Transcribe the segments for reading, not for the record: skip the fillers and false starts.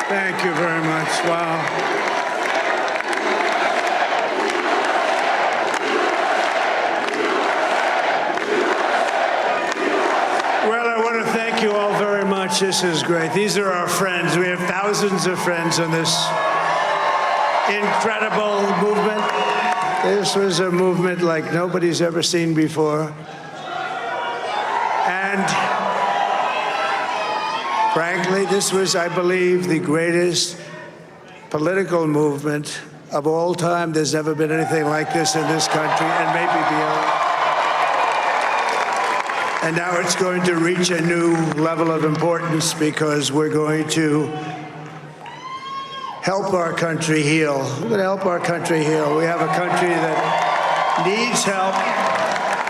Thank you very much. Wow. Well, I want to thank you all very much. This is great. These are our friends. We have thousands of friends on this incredible movement. This was a movement like nobody's ever seen before. And frankly, this was, I believe, the greatest political movement of all time. There's never been anything like this in this country, and maybe beyond. And now it's going to reach a new level of importance because we're going to help our country heal. We're going to help our country heal. We have a country that needs help,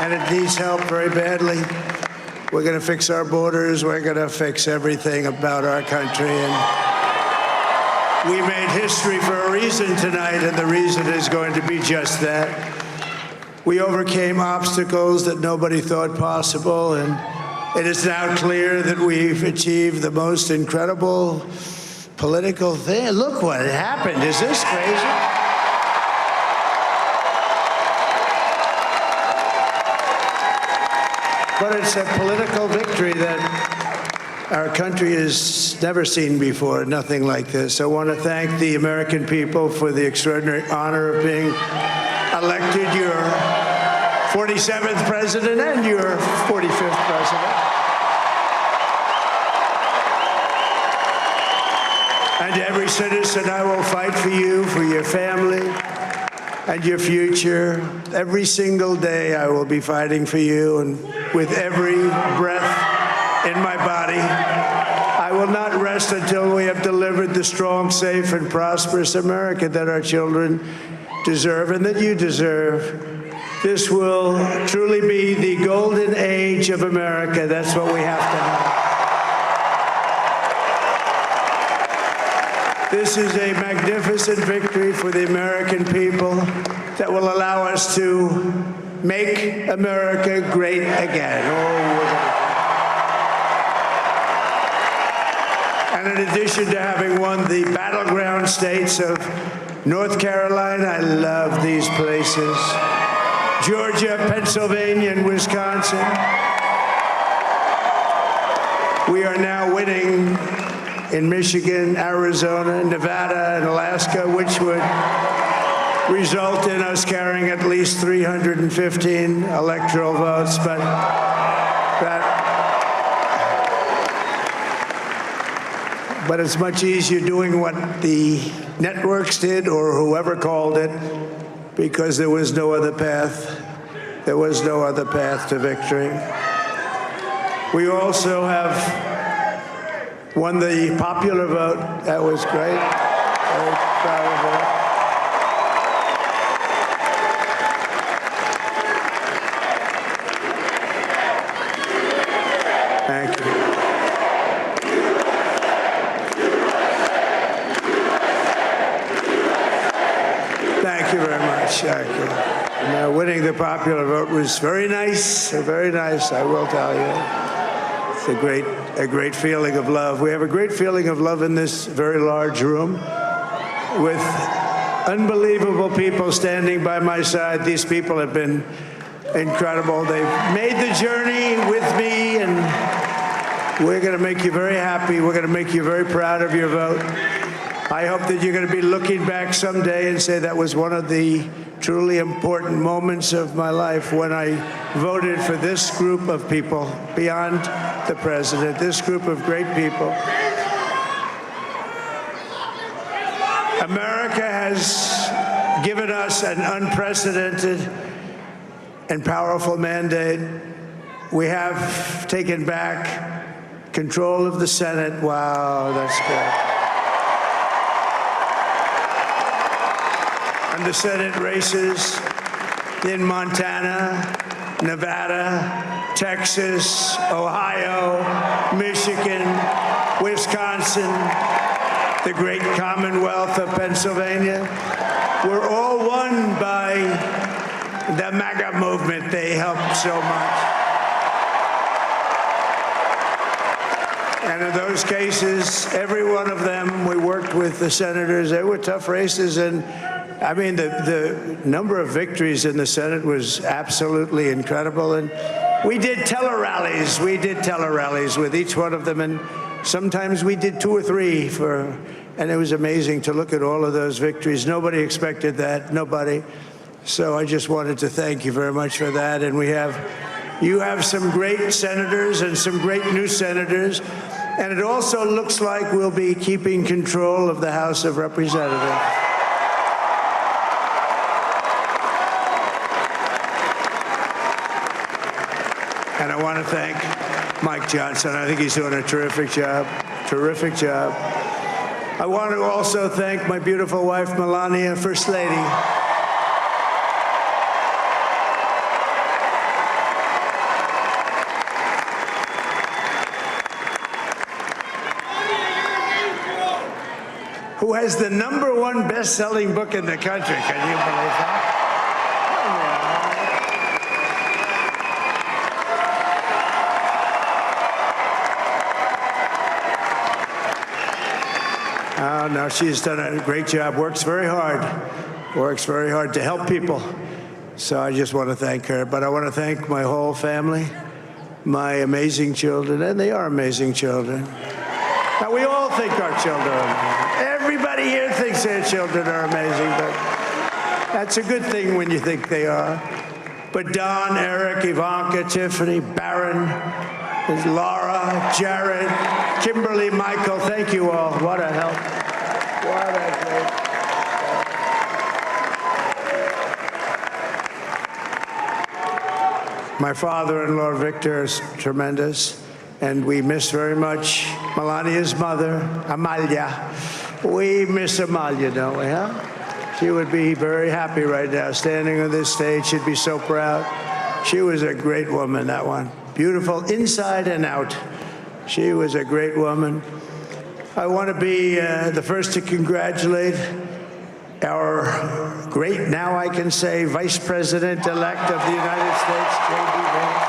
and it needs help very badly. We're going to fix our borders. We're going to fix everything about our country. And we made history for a reason tonight, and the reason is going to be just that. We overcame obstacles that nobody thought possible, and it is now clear that we've achieved the most incredible political thing. Look what happened. Is this crazy? But it's a political victory that our country has never seen before, nothing like this. I want to thank the American people for the extraordinary honor of being elected your 47th president and your 45th president. And to every citizen, I will fight for you, for your family, and your future. Every single day, I will be fighting for you, and with every breath in my body, I will not rest until we have delivered the strong, safe, and prosperous America that our children deserve and that you deserve. This will truly be the golden age of America. That's what we have to have. This is a magnificent victory for the American people that will allow us to make America great again. And in addition to having won the battleground states of North Carolina, I love these places, Georgia, Pennsylvania, and Wisconsin, we are now winning in Michigan, Arizona, Nevada, and Alaska, which would result in us carrying at least 315 electoral votes. But it's much easier doing what the networks did or whoever called it, because there was no other path. There was no other path to victory. We also have won the popular vote. That was great. Very proud of that. Thank you. Thank you very much. Thank you. And, winning the popular vote was very nice, I will tell you. It's a great feeling of love. We have a great feeling of love in this very large room with unbelievable people standing by my side. These people have been incredible. They've made the journey with me, and we're going to make you very happy. We're going to make you very proud of your vote. I hope that you're going to be looking back someday and say that was one of the truly important moments of my life when I voted for this group of people beyond the president, this group of great people. America has given us an unprecedented and powerful mandate. We have taken back control of the Senate. Wow, that's good. And the Senate races in Montana, Nevada, Texas, Ohio, Michigan, Wisconsin, the great Commonwealth of Pennsylvania, were all won by the MAGA movement. They helped so much. And in those cases, every one of them, we worked with the senators. They were tough races. And I mean, the number of victories in the Senate was absolutely incredible. And we did tele-rallies. We did tele-rallies with each one of them. And sometimes we did 2 or 3 and it was amazing to look at all of those victories. Nobody expected that, nobody. So I just wanted to thank you very much for that. And you have some great senators and some great new senators. And it also looks like we'll be keeping control of the House of Representatives. And I want to thank Mike Johnson. I think he's doing a terrific job. Terrific job. I want to also thank my beautiful wife, Melania, First Lady. Who has the #1 best-selling book in the country. Can you believe that? Oh, no, she's done a great job, works very hard to help people. So I just want to thank her. But I want to thank my whole family, my amazing children, and they are amazing children. Now, we all think our children are amazing. Everybody here thinks their children are amazing, but that's a good thing when you think they are. But Don, Eric, Ivanka, Tiffany, Barron, Laura, Jared, Kimberly, Michael, thank you all. What a help. What a great. My father-in-law, Victor, is tremendous. And we miss very much Melania's mother, Amalia. We miss Amalia, don't we, huh? She would be very happy right now, standing on this stage. She'd be so proud. She was a great woman, that one. Beautiful inside and out. She was a great woman. I want to be the first to congratulate our great, now I can say, Vice President-elect of the United States, J.D. Vance.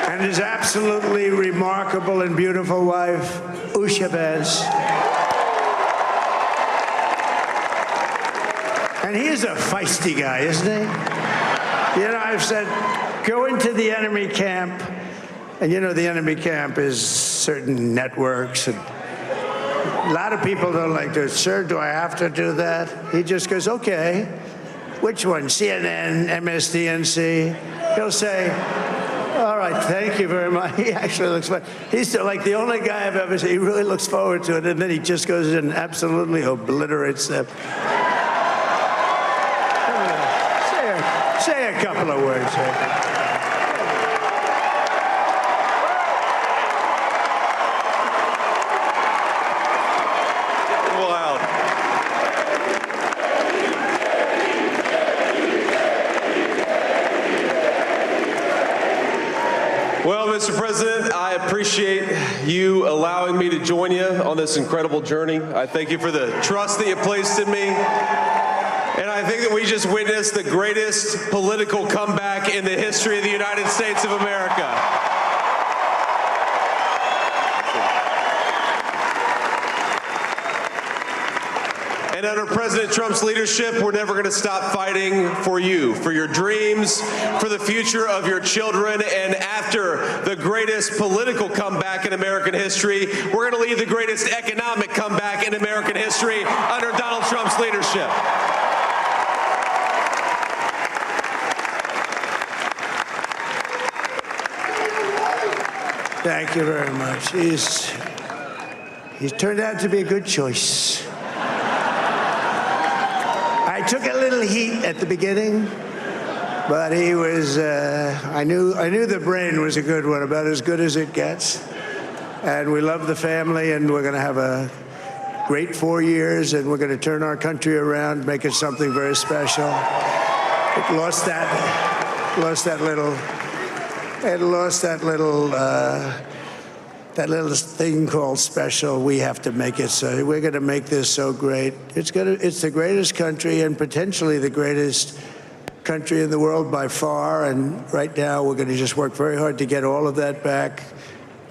And his absolutely remarkable and beautiful wife, Usha Vance. And he's a feisty guy, isn't he? You know, I've said, go into the enemy camp. And you know, the enemy camp is certain networks. And a lot of people don't like to, sir, do I have to do that? He just goes, okay. Which one? CNN, MSDNC? He'll say, all right, thank you very much. He actually looks fun. He's like the only guy I've ever seen. He really looks forward to it, and then he just goes in and absolutely obliterates them. Say a couple of words. Well, Mr. President, I appreciate you allowing me to join you on this incredible journey. I thank you for the trust that you placed in me. And I think that we just witnessed the greatest political comeback in the history of the United States of America. And under President Trump's leadership, we're never going to stop fighting for you, for your dreams, for the future of your children. And after the greatest political comeback in American history, we're going to lead the greatest economic comeback in American history under Donald Trump's leadership. Thank you very much. He's turned out to be a good choice. I took a little heat at the beginning, but he was, I knew the brain was a good one, about as good as it gets. And we love the family, and we're going to have a great 4 years, and we're going to turn our country around, make it something very special. It lost that little that little thing called special, we have to make it so. We're going to make this so great. It's the greatest country and potentially the greatest country in the world by far. And right now, we're going to just work very hard to get all of that back.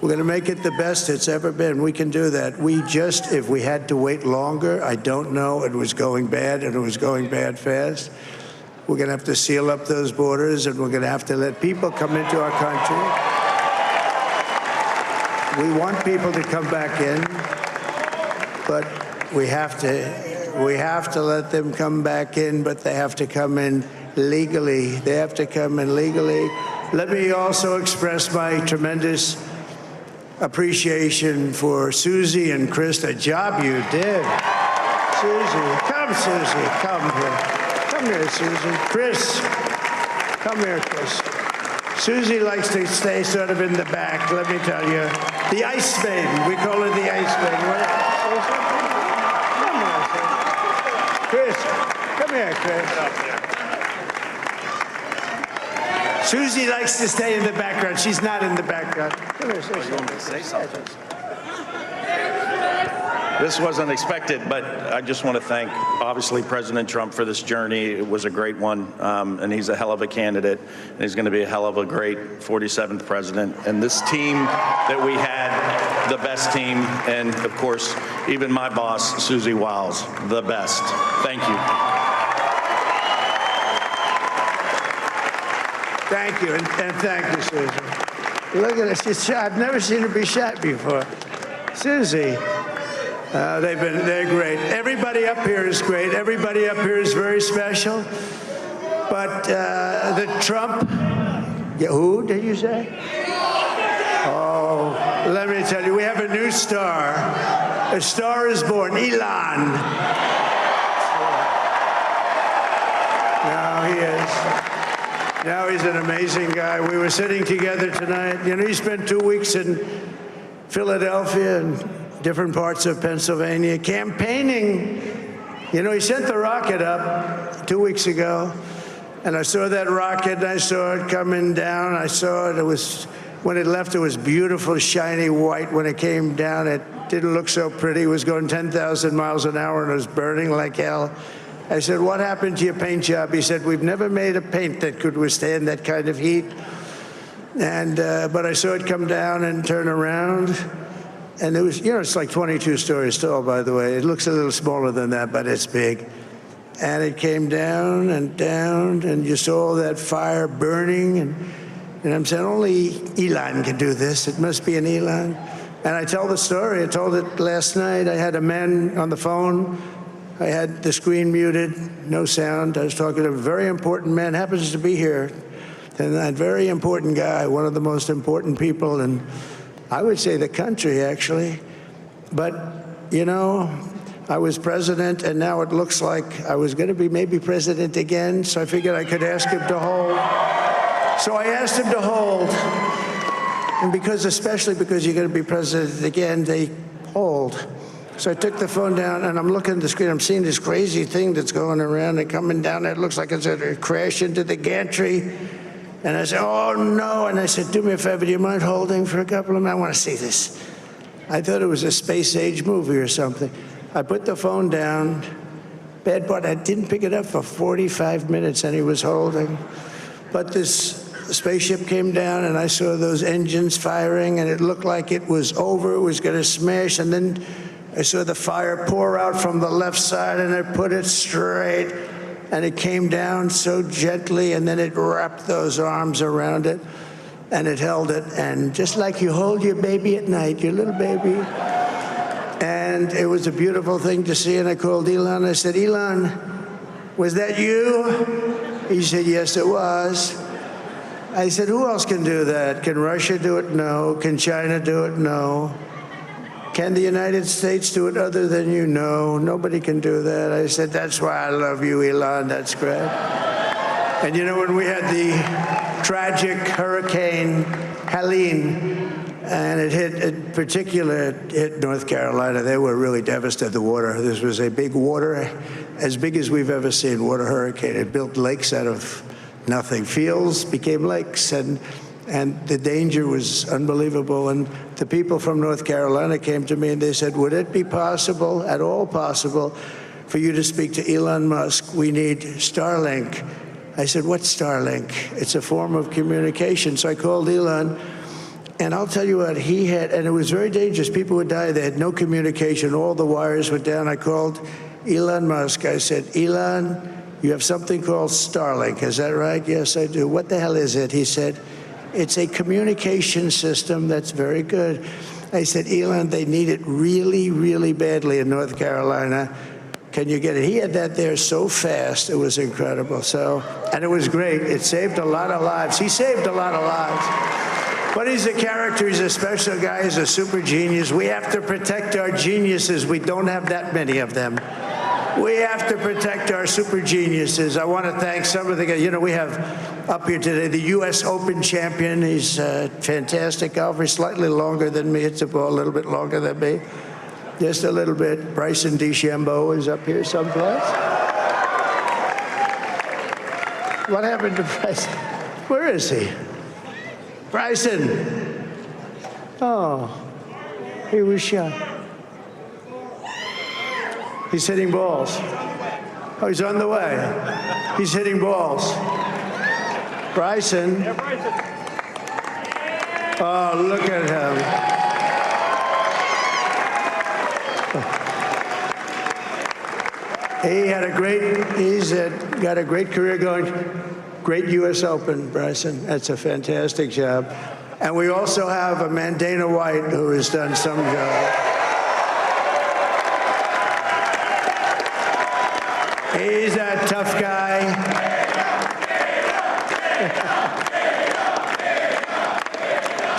We're going to make it the best it's ever been. We can do that. If we had to wait longer, I don't know. It was going bad, and it was going bad fast. We're going to have to seal up those borders, and we're going to have to let people come into our country. We want people to come back in, but we have to let them come back in, but they have to come in legally. They have to come in legally. Let me also express my tremendous appreciation for Susie and Chris, the job you did. Susie, come here. Come here, Susie. Chris, come here, Chris. Susie likes to stay sort of in the back, let me tell you. The Ice Maiden, we call her the Ice Maiden. Come here, Chris. Susie likes to stay in the background. She's not in the background. Come here, say something. This wasn't expected, but I just want to thank, obviously, President Trump for this journey. It was a great one, and he's a hell of a candidate, and he's going to be a hell of a great 47th president. And this team that we had, the best team, and, of course, even my boss, Susie Wiles, the best. Thank you. Thank you, and thank you, Susie. Look at her. She's shot. I've never seen her be shot before. Susie. They're great. Everybody up here is great. Everybody up here is very special. But the Trump, who did you say? Oh, let me tell you, we have a new star. A star is born, Elon. Now he is. Now he's an amazing guy. We were sitting together tonight. You know, he spent 2 weeks in Philadelphia and different parts of Pennsylvania, campaigning. You know, he sent the rocket up 2 weeks ago, and I saw that rocket, and I saw it coming down. I saw it. When it left, it was beautiful, shiny white. When it came down, it didn't look so pretty. It was going 10,000 miles an hour, and it was burning like hell. I said, what happened to your paint job? He said, we've never made a paint that could withstand that kind of heat. And but I saw it come down and turn around. And it was, you know, it's like 22 stories tall, by the way. It looks a little smaller than that, but it's big. And it came down, and you saw that fire burning. And I'm saying, only Elon can do this. It must be an Elon. And I tell the story. I told it last night. I had a man on the phone. I had the screen muted, no sound. I was talking to a very important man, happens to be here. And that very important guy, one of the most important people in, I would say, the country, actually. But, you know, I was president, and now it looks like I was going to be maybe president again, so I figured I could ask him to hold. So I asked him to hold. And especially because you're going to be president again, they hold. So I took the phone down, and I'm looking at the screen. I'm seeing this crazy thing that's going around and coming down. It looks like it's going to crash into the gantry. And I said, oh, no. And I said, do me a favor, do you mind holding for a couple of minutes? I want to see this. I thought it was a space-age movie or something. I put the phone down. Bad part, I didn't pick it up for 45 minutes, and he was holding. But this spaceship came down, and I saw those engines firing, and it looked like it was over. It was going to smash. And then I saw the fire pour out from the left side, and I put it straight. And it came down so gently, and then it wrapped those arms around it, and it held it. And just like you hold your baby at night, your little baby. And it was a beautiful thing to see. And I called Elon. I said, Elon, was that you? He said, yes, it was. I said, who else can do that? Can Russia do it? No. Can China do it? No. Can the United States do it other than you? No, nobody can do that. I said, that's why I love you, Elon. That's great. And you know, when we had the tragic Hurricane Helene, and it hit North Carolina, they were really devastated, the water. This was a big water, as big as we've ever seen, water hurricane. It built lakes out of nothing. Fields became lakes, and and the danger was unbelievable. And the people from North Carolina came to me and they said, would it be possible, at all possible, for you to speak to Elon Musk? We need Starlink. I said, what's Starlink? It's a form of communication. So I called Elon, and I'll tell you what, he had, and it was very dangerous. People would die. They had no communication. All the wires were down. I called Elon Musk. I said, Elon, you have something called Starlink. Is that right? Yes, I do. What the hell is it? He said, it's a communication system that's very good. I said, Elon, they need it really, really badly in North Carolina. Can you get it? He had that there so fast. It was incredible. So, and it was great. It saved a lot of lives. He saved a lot of lives. But he's a character. He's a special guy. He's a super genius. We have to protect our geniuses. We don't have that many of them. We have to protect our super geniuses. I want to thank some of the guys. You know, we have up here today the U.S. Open champion. He's a fantastic golfer. He's slightly longer than me. Hits the ball a little bit longer than me. Just a little bit. Bryson DeChambeau is up here someplace. What happened to Bryson? Where is he? Bryson. Oh, he was shot. He's hitting balls. Oh, he's on the way. He's hitting balls. Bryson. Oh, look at him. He's got a great career going. Great U.S. Open, Bryson. That's a fantastic job. And we also have a man, Dana White, who has done some job. He's a tough guy.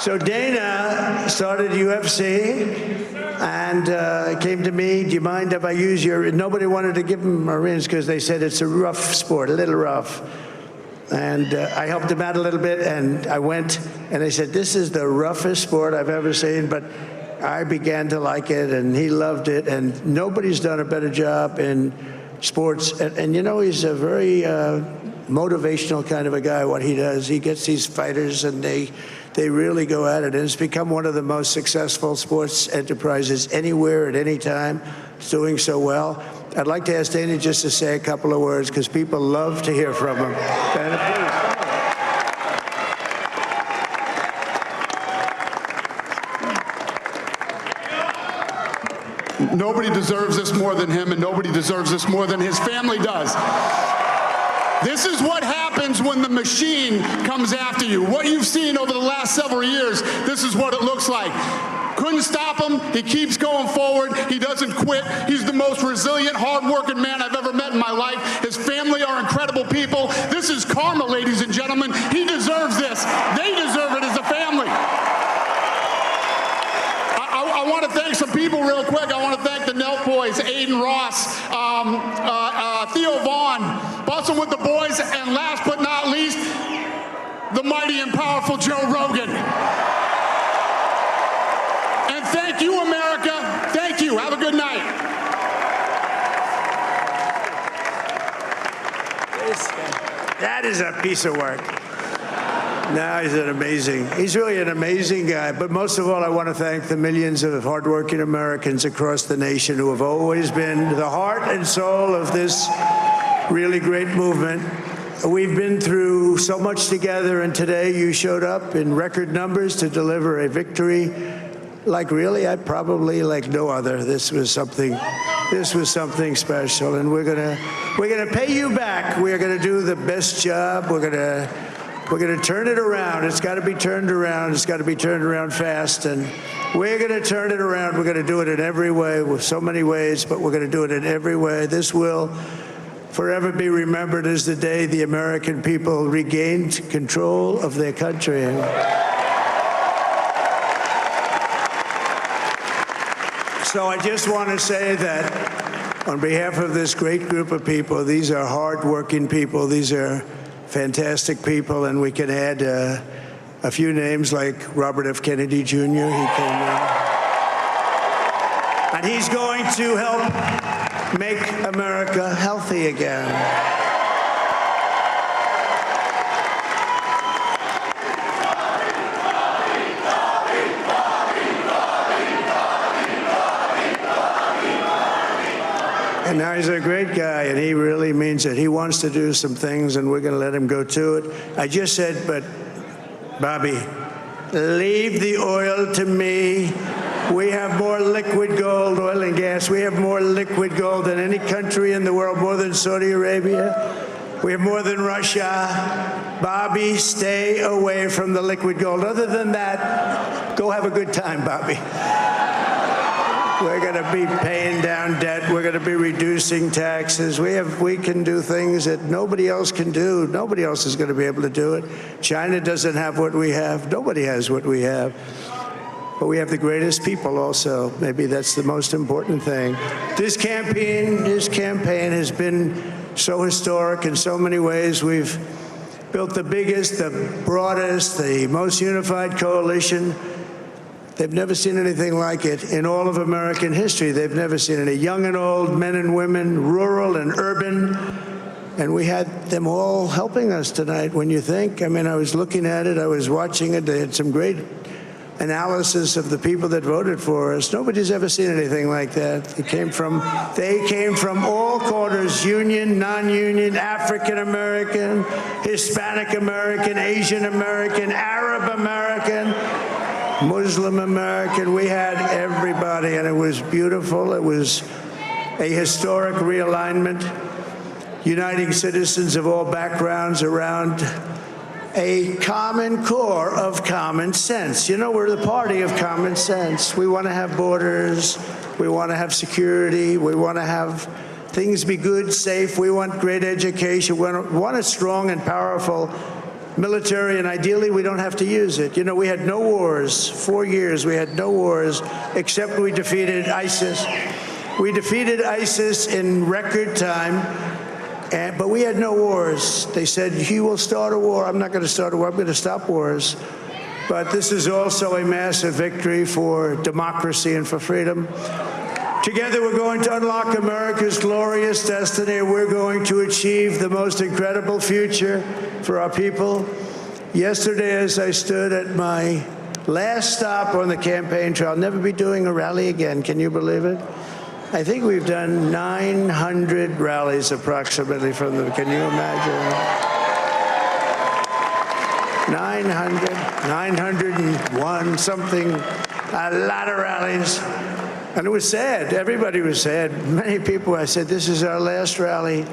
So Dana started UFC and came to me, do you mind if I use your, nobody wanted to give him Marines because they said it's a rough sport, a little rough. And I helped him out a little bit, and I went, and they said, this is the roughest sport I've ever seen, but I began to like it, and he loved it, and nobody's done a better job in sports. And you know, he's a very motivational kind of a guy, what he does. He gets these fighters, and they really go at it. And it's become one of the most successful sports enterprises anywhere at any time. It's doing so well. I'd like to ask Dana just to say a couple of words, because people love to hear from him. Dana, please. Nobody deserves this more than him, and nobody deserves this more than his family does. This is what happens when the machine comes after you. What you've seen over the last several years, this is what it looks like. Couldn't stop him. He keeps going forward. He doesn't quit. He's the most resilient, hard-working man I've ever met in my life. His family are incredible people. This is karma, ladies and gentlemen. He deserves this. They deserve it as a family. I want to thank some people real quick. I want to thank the Nelk boys, Aiden Ross, Theo Vaughn, Bustin' with the Boys, and last but not least, the mighty and powerful Joe Rogan. And thank you, America. Thank you. Have a good night. that is a piece of work. No, he's really an amazing guy. But most of all, I want to thank the millions of hardworking Americans across the nation who have always been the heart and soul of this really great movement. We've been through so much together, and today you showed up in record numbers to deliver a victory like probably like no other. This was something special, and we're gonna pay you back. We're gonna do the best job. We're gonna turn it around. It's got to be turned around. It's got to be turned around fast, and we're gonna turn it around. We're gonna do it in every way, with so many ways, but we're gonna do it in every way. This will forever be remembered as the day the American people regained control of their country. So I just want to say that on behalf of this great group of people, these are hardworking people. These are fantastic people, and we can add a few names like Robert F. Kennedy Jr. He came in. And he's going to help make America healthy again. And now he's a great guy, and he really means it. He wants to do some things, and we're going to let him go to it. I just said, but Bobby, leave the oil to me. We have more liquid gold, oil and gas. We have more liquid gold than any country in the world, more than Saudi Arabia. We have more than Russia. Bobby, stay away from the liquid gold. Other than that, go have a good time, Bobby. We're going to be paying down debt. We're going to be reducing taxes. We can do things that nobody else can do. Nobody else is going to be able to do it. China doesn't have what we have. Nobody has what we have. But we have the greatest people also. Maybe that's the most important thing. This campaign has been so historic in so many ways. We've built the biggest, the broadest, the most unified coalition. They've never seen anything like it in all of American history. They've never seen any, young and old, men and women, rural and urban. And we had them all helping us tonight. When you think, I mean, I was looking at it, I was watching it. They had some great analysis of the people that voted for us. Nobody's ever seen anything like that. They came from all corners, union, non-union, African American, Hispanic American, Asian American, Arab American, Muslim American. We had everybody, and it was beautiful. It was a historic realignment, uniting citizens of all backgrounds around a common core of common sense. You know, we're the party of common sense. We want to have borders. We want to have security. We want to have things be good, safe. We want great education. We want a strong and powerful military, and ideally we don't have to use it. You know, we had no wars. 4 years we had no wars, except we defeated ISIS. We defeated ISIS in record time. But we had no wars. They said, he will start a war. I'm not going to start a war. I'm going to stop wars. But this is also a massive victory for democracy and for freedom. Together, we're going to unlock America's glorious destiny. We're going to achieve the most incredible future for our people. Yesterday, as I stood at my last stop on the campaign trail, I'll never be doing a rally again. Can you believe it? I think we've done 900 rallies approximately from them. Can you imagine? 901 something, a lot of rallies. And it was sad. Everybody was sad. Many people, I said, this is our last rally.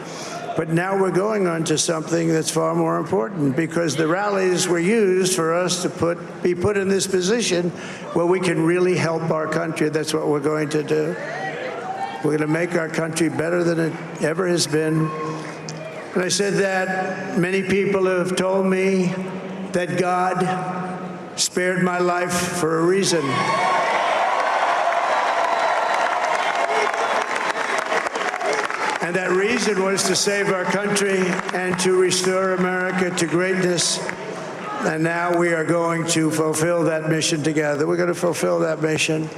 But now we're going on to something that's far more important, because the rallies were used for us to be put in this position where we can really help our country. That's what we're going to do. We're going to make our country better than it ever has been. And I said that many people have told me that God spared my life for a reason. And that reason was to save our country and to restore America to greatness. And now we are going to fulfill that mission together. We're going to fulfill that mission.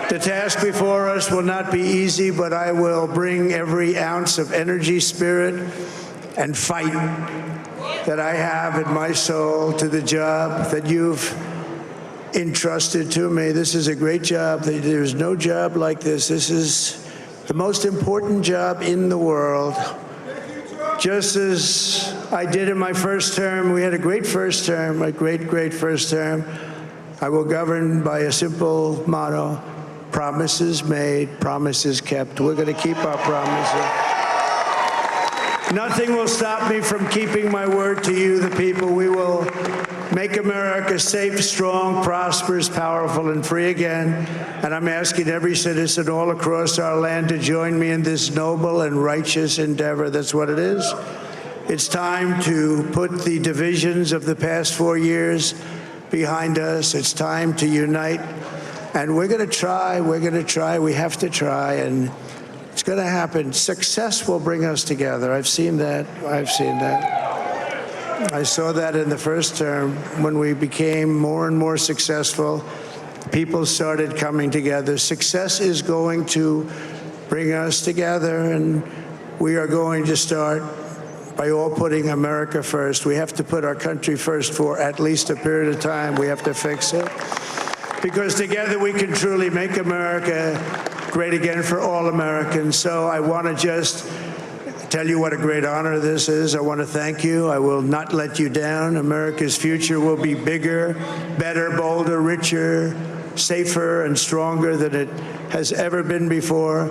The task before us will not be easy, but I will bring every ounce of energy, spirit, and fight that I have in my soul to the job that you've entrusted to me. This is a great job. There's no job like this. This is the most important job in the world. Just as I did in my first term, we had a great first term, a great first term. I will govern by a simple motto: promises made, promises kept. We're going to keep our promises. Nothing will stop me from keeping my word to you, the people. We will make America safe, strong, prosperous, powerful, and free again. And I'm asking every citizen all across our land to join me in this noble and righteous endeavor. That's what it is. It's time to put the divisions of the past 4 years behind us. It's time to unite. And we're going to try, we have to try, and it's going to happen. Success will bring us together. I've seen that. I saw that in the first term. When we became more and more successful, people started coming together. Success is going to bring us together, and we are going to start by all putting America first. We have to put our country first for at least a period of time. We have to fix it. Because together we can truly make America great again for all Americans. So I want to just tell you what a great honor this is. I want to thank you. I will not let you down. America's future will be bigger, better, bolder, richer, safer, and stronger than it has ever been before.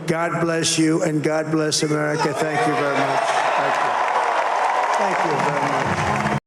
God bless you, and God bless America. Thank you very much. Thank you. Thank you very much.